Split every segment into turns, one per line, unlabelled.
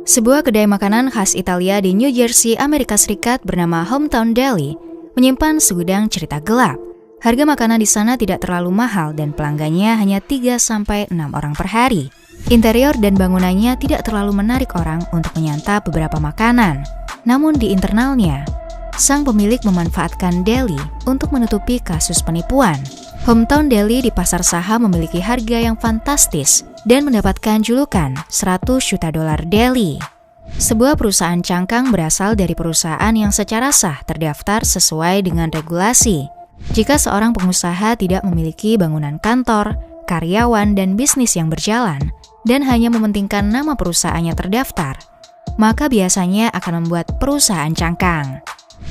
Sebuah kedai makanan khas Italia di New Jersey, Amerika Serikat bernama Hometown Deli menyimpan segudang cerita gelap. Harga makanan di sana tidak terlalu mahal dan pelanggannya hanya 3-6 orang per hari. Interior dan bangunannya tidak terlalu menarik orang untuk menyantap beberapa makanan. Namun di internalnya, sang pemilik memanfaatkan Deli untuk menutupi kasus penipuan. Hometown Deli di pasar saham memiliki harga yang fantastis dan mendapatkan julukan $100 juta Deli. Sebuah perusahaan cangkang berasal dari perusahaan yang secara sah terdaftar sesuai dengan regulasi. Jika seorang pengusaha tidak memiliki bangunan kantor, karyawan, dan bisnis yang berjalan, dan hanya mementingkan nama perusahaannya terdaftar, maka biasanya akan membuat perusahaan cangkang,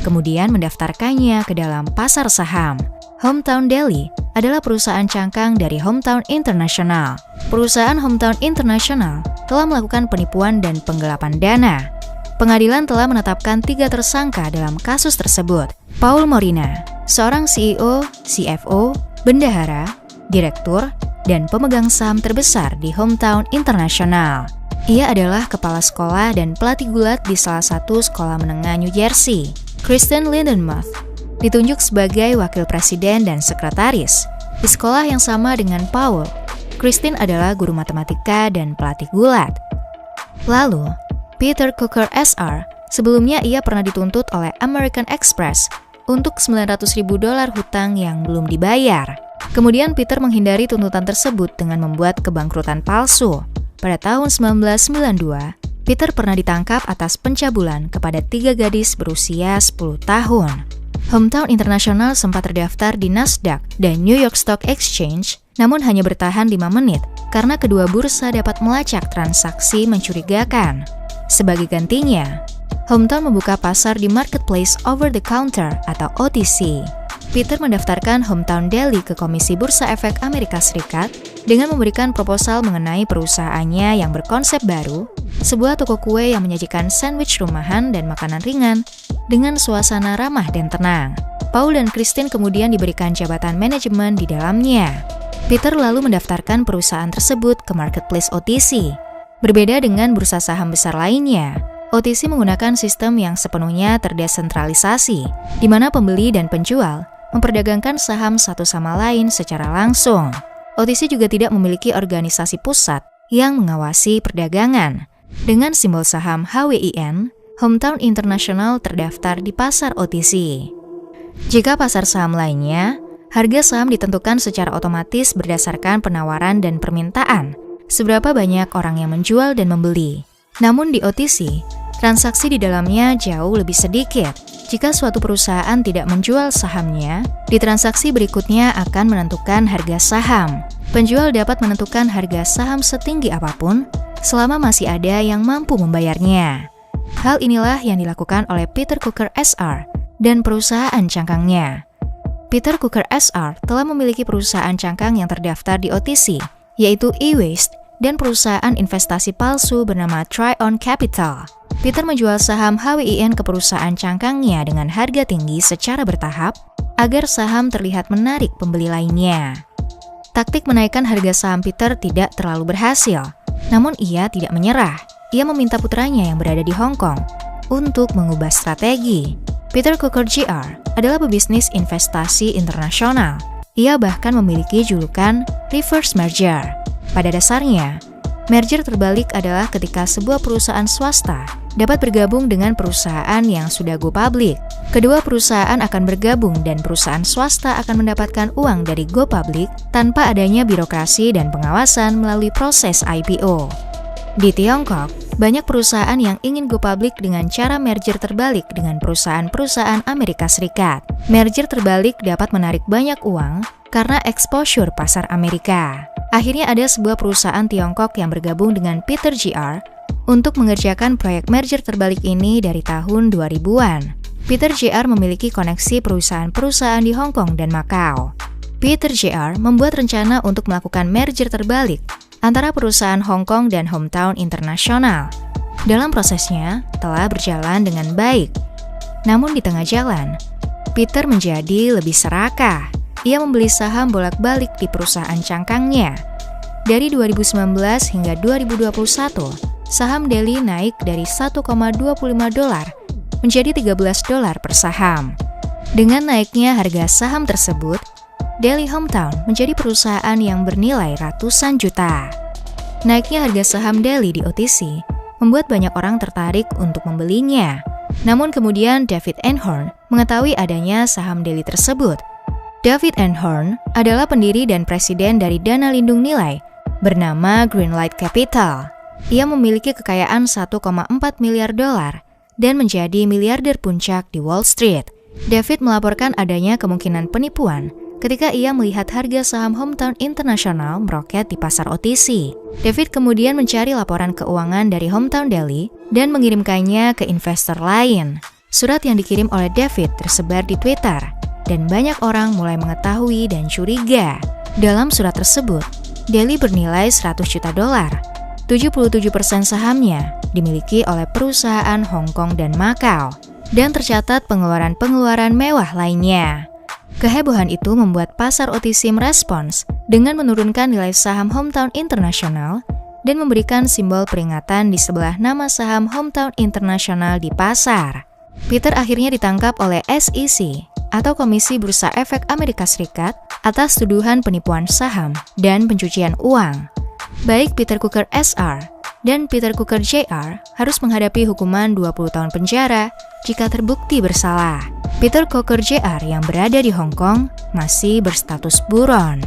kemudian mendaftarkannya ke dalam pasar saham. Hometown Deli adalah perusahaan cangkang dari Hometown International. Perusahaan Hometown International telah melakukan penipuan dan penggelapan dana. Pengadilan telah menetapkan 3 tersangka dalam kasus tersebut. Paul Morina, seorang CEO, CFO, bendahara, direktur, dan pemegang saham terbesar di Hometown International. Ia adalah kepala sekolah dan pelatih gulat di salah satu sekolah menengah New Jersey. Kristen Lindenmuth ditunjuk sebagai wakil presiden dan sekretaris. Di sekolah yang sama dengan Paul, Kristen adalah guru matematika dan pelatih gulat. Lalu, Peter Cooker SR, sebelumnya ia pernah dituntut oleh American Express untuk $900.000 hutang yang belum dibayar. Kemudian Peter menghindari tuntutan tersebut dengan membuat kebangkrutan palsu. Pada tahun 1992, Peter pernah ditangkap atas pencabulan kepada 3 gadis berusia 10 tahun. Hometown International sempat terdaftar di Nasdaq dan New York Stock Exchange, namun hanya bertahan 5 menit karena kedua bursa dapat melacak transaksi mencurigakan. Sebagai gantinya, Hometown membuka pasar di Marketplace Over the Counter atau OTC. Peter mendaftarkan Hometown Deli ke Komisi Bursa Efek Amerika Serikat dengan memberikan proposal mengenai perusahaannya yang berkonsep baru, sebuah toko kue yang menyajikan sandwich rumahan dan makanan ringan dengan suasana ramah dan tenang. Paul dan Kristen kemudian diberikan jabatan manajemen di dalamnya. Peter lalu mendaftarkan perusahaan tersebut ke Marketplace OTC. Berbeda dengan bursa saham besar lainnya, OTC menggunakan sistem yang sepenuhnya terdesentralisasi, di mana pembeli dan penjual memperdagangkan saham satu sama lain secara langsung. OTC juga tidak memiliki organisasi pusat yang mengawasi perdagangan. Dengan simbol saham HWIN, Hometown International terdaftar di pasar OTC. Jika pasar saham lainnya, harga saham ditentukan secara otomatis berdasarkan penawaran dan permintaan, seberapa banyak orang yang menjual dan membeli. Namun di OTC, transaksi di dalamnya jauh lebih sedikit. Jika suatu perusahaan tidak menjual sahamnya, di transaksi berikutnya akan menentukan harga saham. Penjual dapat menentukan harga saham setinggi apapun selama masih ada yang mampu membayarnya. Hal inilah yang dilakukan oleh Peter Cooker SR dan perusahaan cangkangnya. Peter Cooker SR telah memiliki perusahaan cangkang yang terdaftar di OTC, yaitu eWaste, dan perusahaan investasi palsu bernama Tryon Capital. Peter menjual saham HWIN ke perusahaan cangkangnya dengan harga tinggi secara bertahap agar saham terlihat menarik pembeli lainnya. Taktik menaikkan harga saham Peter tidak terlalu berhasil, namun ia tidak menyerah. Ia meminta putranya yang berada di Hong Kong untuk mengubah strategi. Peter Cooker Jr. adalah pebisnis investasi internasional. Ia bahkan memiliki julukan reverse merger. Pada dasarnya, merger terbalik adalah ketika sebuah perusahaan swasta dapat bergabung dengan perusahaan yang sudah go public. Kedua perusahaan akan bergabung dan perusahaan swasta akan mendapatkan uang dari go public tanpa adanya birokrasi dan pengawasan melalui proses IPO. Di Tiongkok, banyak perusahaan yang ingin go public dengan cara merger terbalik dengan perusahaan-perusahaan Amerika Serikat. Merger terbalik dapat menarik banyak uang karena exposure pasar Amerika. Akhirnya ada sebuah perusahaan Tiongkok yang bergabung dengan Peter Jr. untuk mengerjakan proyek merger terbalik ini dari tahun 2000-an. Peter Jr. memiliki koneksi perusahaan-perusahaan di Hong Kong dan Macau. Peter Jr. membuat rencana untuk melakukan merger terbalik antara perusahaan Hong Kong dan Hometown International. Dalam prosesnya, telah berjalan dengan baik. Namun di tengah jalan, Peter menjadi lebih serakah. Ia membeli saham bolak-balik di perusahaan cangkangnya. Dari 2019 hingga 2021, saham Daily naik dari $1,25 menjadi $13 per saham. Dengan naiknya harga saham tersebut, Daily Hometown menjadi perusahaan yang bernilai ratusan juta. Naiknya harga saham Daily di OTC membuat banyak orang tertarik untuk membelinya. Namun kemudian David Einhorn mengetahui adanya saham Daily tersebut. David Einhorn adalah pendiri dan presiden dari dana lindung nilai bernama Greenlight Capital. Ia memiliki kekayaan $1,4 miliar dan menjadi miliarder puncak di Wall Street. David melaporkan adanya kemungkinan penipuan ketika ia melihat harga saham Hometown International meroket di pasar OTC. David kemudian mencari laporan keuangan dari Hometown Daily dan mengirimkannya ke investor lain. Surat yang dikirim oleh David tersebar di Twitter, dan banyak orang mulai mengetahui dan curiga. Dalam surat tersebut, Daily bernilai $100 juta. 77% sahamnya dimiliki oleh perusahaan Hong Kong dan Macau, dan tercatat pengeluaran-pengeluaran mewah lainnya. Kehebohan itu membuat pasar OTC merespons dengan menurunkan nilai saham Hometown International dan memberikan simbol peringatan di sebelah nama saham Hometown International di pasar. Peter akhirnya ditangkap oleh SEC atau Komisi Bursa Efek Amerika Serikat atas tuduhan penipuan saham dan pencucian uang. Baik Peter Cooker SR dan Peter Cooker JR harus menghadapi hukuman 20 tahun penjara jika terbukti bersalah. Peter Cooker JR yang berada di Hong Kong masih berstatus buron.